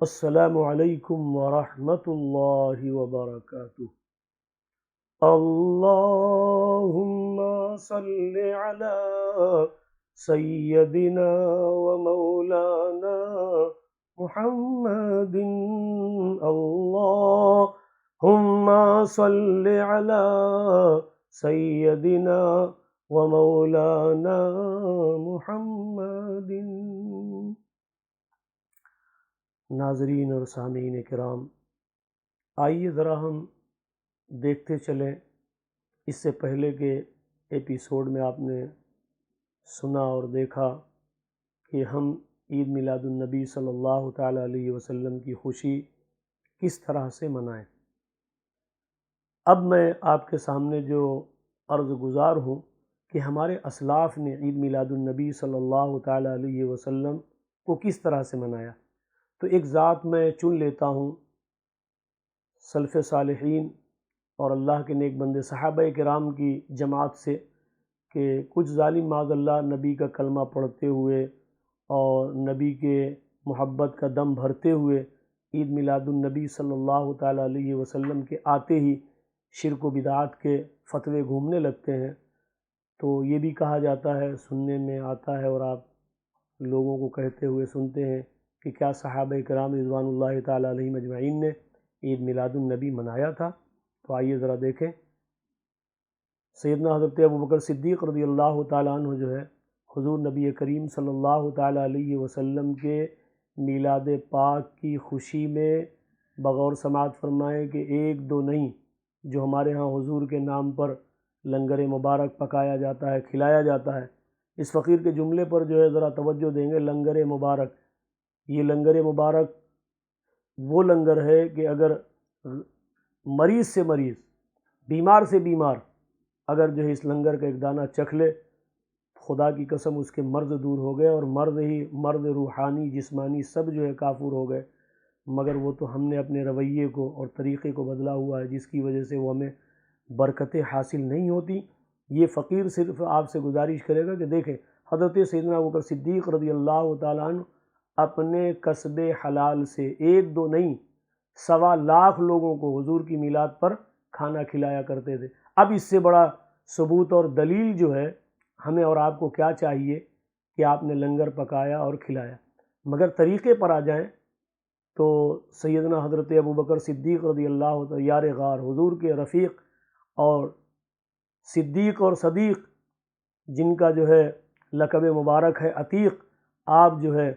السلام علیکم ورحمۃ اللہ وبرکاتہ۔ اللہم صل علی سیدنا و مولانا محمد۔ اللہم صل علی سیدنا و مولانا محمد۔ ناظرین اور سامعین کرام، آئیے ذرا ہم دیکھتے چلیں، اس سے پہلے کے ایپیسوڈ میں آپ نے سنا اور دیکھا کہ ہم عید میلاد النبی صلی اللہ تعالیٰ علیہ وسلم کی خوشی کس طرح سے منائیں۔ اب میں آپ کے سامنے جو عرض گزار ہوں کہ ہمارے اسلاف نے عید میلاد النبی صلی اللہ تعالیٰ علیہ وسلم کو کس طرح سے منایا، تو ایک ذات میں چن لیتا ہوں سلف صالحین اور اللہ کے نیک بندے صحابہ کرام کی جماعت سے، کہ کچھ ظالم معاذ اللہ نبی کا کلمہ پڑھتے ہوئے اور نبی کے محبت کا دم بھرتے ہوئے عید میلاد النبی صلی اللہ تعالیٰ علیہ وسلم کے آتے ہی شرک و بدعات کے فتوے گھومنے لگتے ہیں۔ تو یہ بھی کہا جاتا ہے، سننے میں آتا ہے اور آپ لوگوں کو کہتے ہوئے سنتے ہیں کہ کیا صحابہ کرام رضوان اللہ تعالیٰ علیہم اجمعین نے عید میلاد النبی منایا تھا؟ تو آئیے ذرا دیکھیں۔ سیدنا حضرت ابوبکر صدیق رضی اللہ تعالیٰ عنہ جو ہے حضور نبی کریم صلی اللہ تعالیٰ علیہ وسلم کے میلاد پاک کی خوشی میں بغور سماعت فرمائیں کہ ایک دو نہیں، جو ہمارے ہاں حضور کے نام پر لنگر مبارک پکایا جاتا ہے، کھلایا جاتا ہے، اس فقیر کے جملے پر جو ہے ذرا توجہ دیں گے۔ لنگر مبارک، یہ لنگر مبارک وہ لنگر ہے کہ اگر مریض سے مریض، بیمار سے بیمار اگر جو ہے اس لنگر کا ایک دانہ چکھ لے، خدا کی قسم اس کے مرض دور ہو گئے، اور مرض روحانی جسمانی سب جو ہے کافور ہو گئے۔ مگر وہ تو ہم نے اپنے رویے کو اور طریقے کو بدلا ہوا ہے، جس کی وجہ سے وہ ہمیں برکتیں حاصل نہیں ہوتی۔ یہ فقیر صرف آپ سے گزارش کرے گا کہ دیکھیں حضرت سیدنا ابوبکر صدیق رضی اللہ تعالیٰ عنہ اپنے کسب حلال سے ایک دو نہیں 1.25 لاکھ لوگوں کو حضور کی میلاد پر کھانا کھلایا کرتے تھے۔ اب اس سے بڑا ثبوت اور دلیل جو ہے ہمیں اور آپ کو کیا چاہیے کہ آپ نے لنگر پکایا اور کھلایا۔ مگر طریقے پر آ جائیں تو سیدنا حضرت ابوبکر صدیق رضی اللہ تعالیٰ یار غار، حضور کے رفیق اور صدیق اور صدیق، جن کا جو ہے لقب مبارک ہے عتیق، آپ جو ہے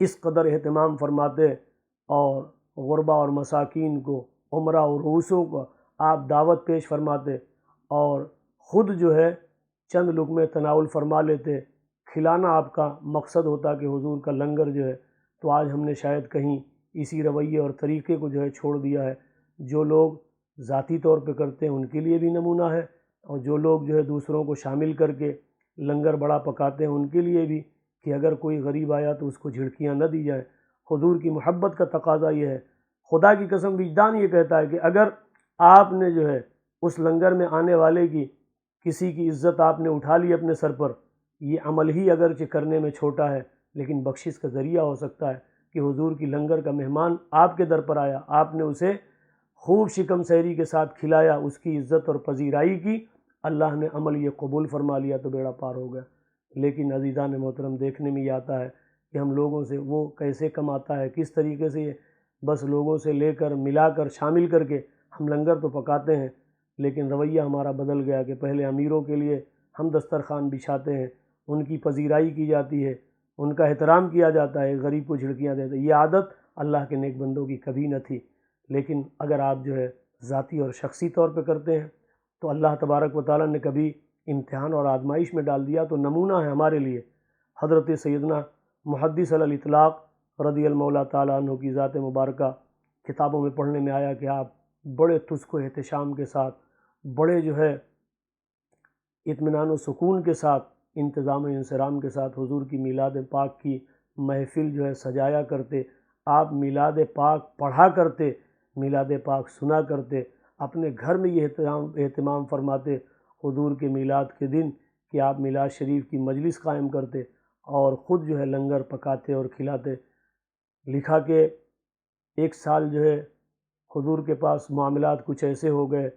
اس قدر اہتمام فرماتے اور غربا اور مساکین کو، عمرہ اور روسوں کو آپ دعوت پیش فرماتے اور خود جو ہے چند لقمے تناول فرما لیتے۔ کھلانا آپ کا مقصد ہوتا کہ حضور کا لنگر جو ہے۔ تو آج ہم نے شاید کہیں اسی رویے اور طریقے کو جو ہے چھوڑ دیا ہے۔ جو لوگ ذاتی طور پہ کرتے ہیں ان کے لیے بھی نمونہ ہے، اور جو لوگ جو ہے دوسروں کو شامل کر کے لنگر بڑا پکاتے ہیں ان کے لیے بھی، کہ اگر کوئی غریب آیا تو اس کو جھڑکیاں نہ دی جائیں۔ حضور کی محبت کا تقاضا یہ ہے، خدا کی قسم وجدان یہ کہتا ہے کہ اگر آپ نے جو ہے اس لنگر میں آنے والے کی کسی کی عزت آپ نے اٹھا لی اپنے سر پر، یہ عمل ہی اگرچہ کرنے میں چھوٹا ہے لیکن بخشش کا ذریعہ ہو سکتا ہے کہ حضور کی لنگر کا مہمان آپ کے در پر آیا، آپ نے اسے خوب شکم سیری کے ساتھ کھلایا، اس کی عزت اور پذیرائی کی، اللہ نے عمل یہ قبول فرما لیا تو بیڑا پار ہو گیا۔ لیکن عزیزان محترم، دیکھنے میں یہ آتا ہے کہ ہم لوگوں سے وہ کیسے کماتا ہے، کس طریقے سے یہ بس لوگوں سے لے کر ملا کر شامل کر کے ہم لنگر تو پکاتے ہیں، لیکن رویہ ہمارا بدل گیا کہ پہلے امیروں کے لیے ہم دسترخوان بچھاتے ہیں، ان کی پذیرائی کی جاتی ہے، ان کا احترام کیا جاتا ہے، غریب کو جھڑکیاں دیتے ہیں۔ یہ عادت اللہ کے نیک بندوں کی کبھی نہ تھی۔ لیکن اگر آپ جو ہے ذاتی اور شخصی طور پہ کرتے ہیں تو اللہ تبارک و تعالیٰ نے کبھی امتحان اور آزمائش میں ڈال دیا۔ تو نمونہ ہے ہمارے لیے حضرت سیدنا محدث علی الاطلاق رضی المولا تعالیٰ عنہ کی ذات مبارکہ۔ کتابوں میں پڑھنے میں آیا کہ آپ بڑے تسک و احتشام کے ساتھ، بڑے جو ہے اطمینان و سکون کے ساتھ، انتظام و انصرام کے ساتھ حضور کی میلاد پاک کی محفل جو ہے سجایا کرتے۔ آپ میلاد پاک پڑھا کرتے، میلاد پاک سنا کرتے، اپنے گھر میں یہ اہتمام فرماتے حضور کے میلاد کے دن کہ آپ میلاد شریف کی مجلس قائم کرتے اور خود جو ہے لنگر پکاتے اور کھلاتے۔ لکھا کہ ایک سال جو ہے حضور کے پاس معاملات کچھ ایسے ہو گئے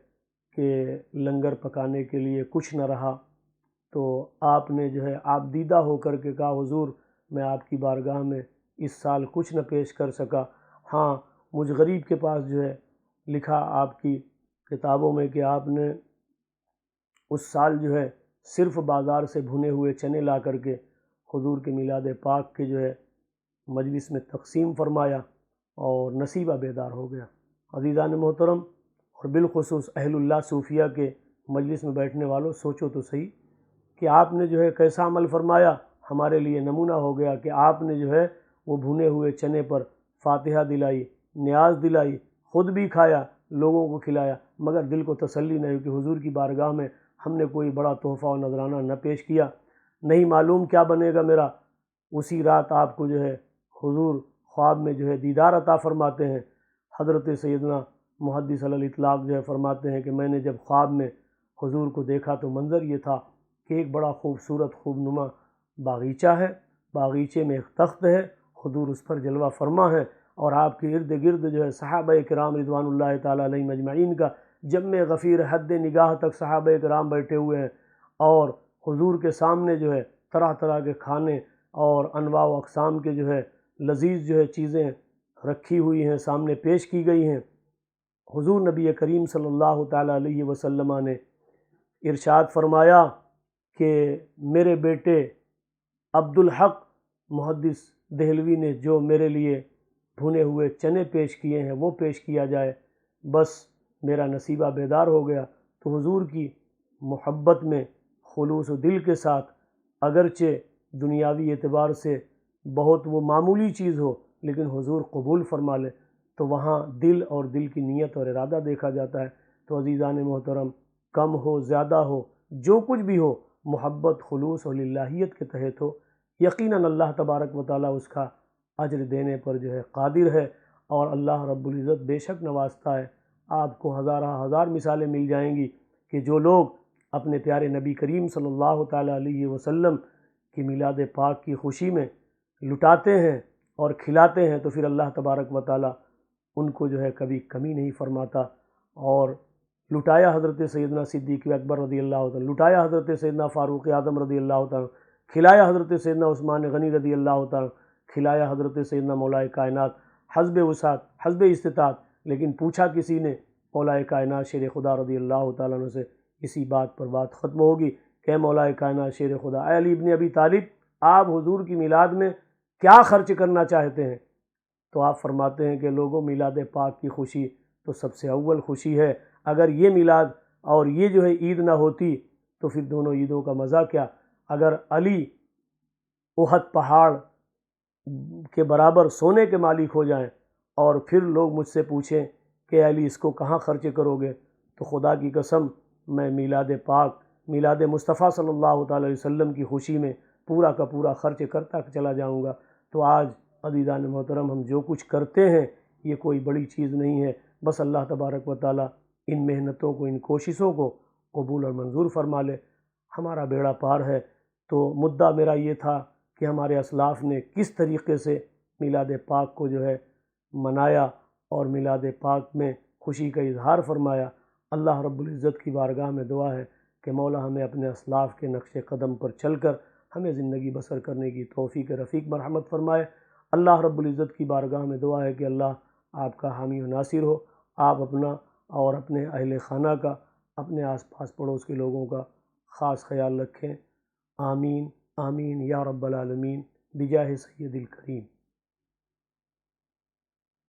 کہ لنگر پکانے کے لیے کچھ نہ رہا، تو آپ نے جو ہے آپ دیدہ ہو کر کے کہا حضور میں آپ کی بارگاہ میں اس سال کچھ نہ پیش کر سکا، ہاں مجھ غریب کے پاس جو ہے لکھا آپ کی کتابوں میں کہ آپ نے اس سال جو ہے صرف بازار سے بھنے ہوئے چنے لا کر کے حضور کے میلاد پاک کے جو ہے مجلس میں تقسیم فرمایا اور نصیبہ بیدار ہو گیا۔ عزیزان محترم اور بالخصوص اہل اللہ صوفیہ کے مجلس میں بیٹھنے والوں، سوچو تو صحیح کہ آپ نے جو ہے کیسا عمل فرمایا، ہمارے لیے نمونہ ہو گیا کہ آپ نے جو ہے وہ بھنے ہوئے چنے پر فاتحہ دلائی، نیاز دلائی، خود بھی کھایا، لوگوں کو کھلایا، مگر دل کو تسلی نہیں کہ حضور کی بارگاہ میں ہم نے کوئی بڑا تحفہ و نذرانہ نہ پیش کیا، نہیں معلوم کیا بنے گا میرا۔ اسی رات آپ کو جو ہے حضور خواب میں جو ہے دیدار عطا فرماتے ہیں۔ حضرت سیدنا محدث علی الاطلاق جو ہے فرماتے ہیں کہ میں نے جب خواب میں حضور کو دیکھا تو منظر یہ تھا کہ ایک بڑا خوبصورت خوب نما باغیچہ ہے، باغیچے میں ایک تخت ہے، حضور اس پر جلوہ فرما ہے، اور آپ کے ارد گرد جو ہے صحابہ کرام رضوان اللہ تعالیٰ علیہم اجمعین کا جمع غفیر حد نگاہ تک صحابہ کرام بیٹھے ہوئے ہیں، اور حضور کے سامنے جو ہے طرح طرح کے کھانے اور انواع و اقسام کے جو ہے لذیذ جو ہے چیزیں رکھی ہوئی ہیں، سامنے پیش کی گئی ہیں۔ حضور نبی کریم صلی اللہ تعالیٰ علیہ وسلم نے ارشاد فرمایا کہ میرے بیٹے عبدالحق محدث دہلوی نے جو میرے لیے بھنے ہوئے چنے پیش کیے ہیں وہ پیش کیا جائے، بس میرا نصیبہ بیدار ہو گیا۔ تو حضور کی محبت میں خلوص و دل کے ساتھ، اگرچہ دنیاوی اعتبار سے بہت وہ معمولی چیز ہو لیکن حضور قبول فرما لے تو وہاں دل اور دل کی نیت اور ارادہ دیکھا جاتا ہے۔ تو عزیزان محترم، کم ہو زیادہ ہو جو کچھ بھی ہو، محبت خلوص اور للہیت کے تحت ہو، یقیناً اللہ تبارک و تعالیٰ اس کا اجر دینے پر جو ہے قادر ہے، اور اللہ رب العزت بے شک نوازتا ہے۔ آپ کو ہزارہ ہزار مثالیں مل جائیں گی کہ جو لوگ اپنے پیارے نبی کریم صلی اللہ تعالیٰ علیہ وسلم کی میلاد پاک کی خوشی میں لٹاتے ہیں اور کھلاتے ہیں تو پھر اللہ تبارک و تعالیٰ ان کو جو ہے کبھی کمی نہیں فرماتا۔ اور لٹایا حضرت سیدنا صدیق اکبر رضی اللہ تعالیٰ، لٹایا حضرت سیدنا فاروق اعظم رضی اللہ تعالیٰ، کھلایا حضرت سیدنا عثمان غنی رضی اللہ تعالیٰ، کھلایا حضرت سیدنا مولا کائنات حسب وسعت حسب استطاعت، لیکن پوچھا کسی نے مولا کائنات شیر خدا رضی اللہ تعالیٰ عنہ سے، اسی بات پر بات ختم ہوگی کہ مولا کائنات شیر خدا، اے علی ابن ابی طالب، آپ حضور کی میلاد میں کیا خرچ کرنا چاہتے ہیں؟ تو آپ فرماتے ہیں کہ لوگوں، میلاد پاک کی خوشی تو سب سے اول خوشی ہے، اگر یہ میلاد اور یہ جو ہے عید نہ ہوتی تو پھر دونوں عیدوں کا مزہ کیا؟ اگر علی احد پہاڑ کے برابر سونے کے مالک ہو جائیں اور پھر لوگ مجھ سے پوچھیں کہ علی اس کو کہاں خرچ کرو گے، تو خدا کی قسم میں میلاد پاک، میلاد مصطفیٰ صلی اللہ تعالی علیہ وسلم کی خوشی میں پورا کا پورا خرچ کرتا چلا جاؤں گا۔ تو آج عزیزان محترم، ہم جو کچھ کرتے ہیں یہ کوئی بڑی چیز نہیں ہے، بس اللہ تبارک و تعالیٰ ان محنتوں کو، ان کوششوں کو قبول اور منظور فرما لے، ہمارا بیڑا پار ہے۔ تو مدعا میرا یہ تھا کہ ہمارے اسلاف نے کس طریقے سے میلاد پاک کو جو ہے منایا اور میلاد پاک میں خوشی کا اظہار فرمایا۔ اللہ رب العزت کی بارگاہ میں دعا ہے کہ مولا ہمیں اپنے اسلاف کے نقش قدم پر چل کر ہمیں زندگی بسر کرنے کی توفیق رفیق مرحمت فرمائے۔ اللہ رب العزت کی بارگاہ میں دعا ہے کہ اللہ آپ کا حامی و ناصر ہو، آپ اپنا اور اپنے اہل خانہ کا، اپنے آس پاس پڑوس کے لوگوں کا خاص خیال رکھیں۔ آمین آمین یا رب العالمین بجاہ سید الکریم۔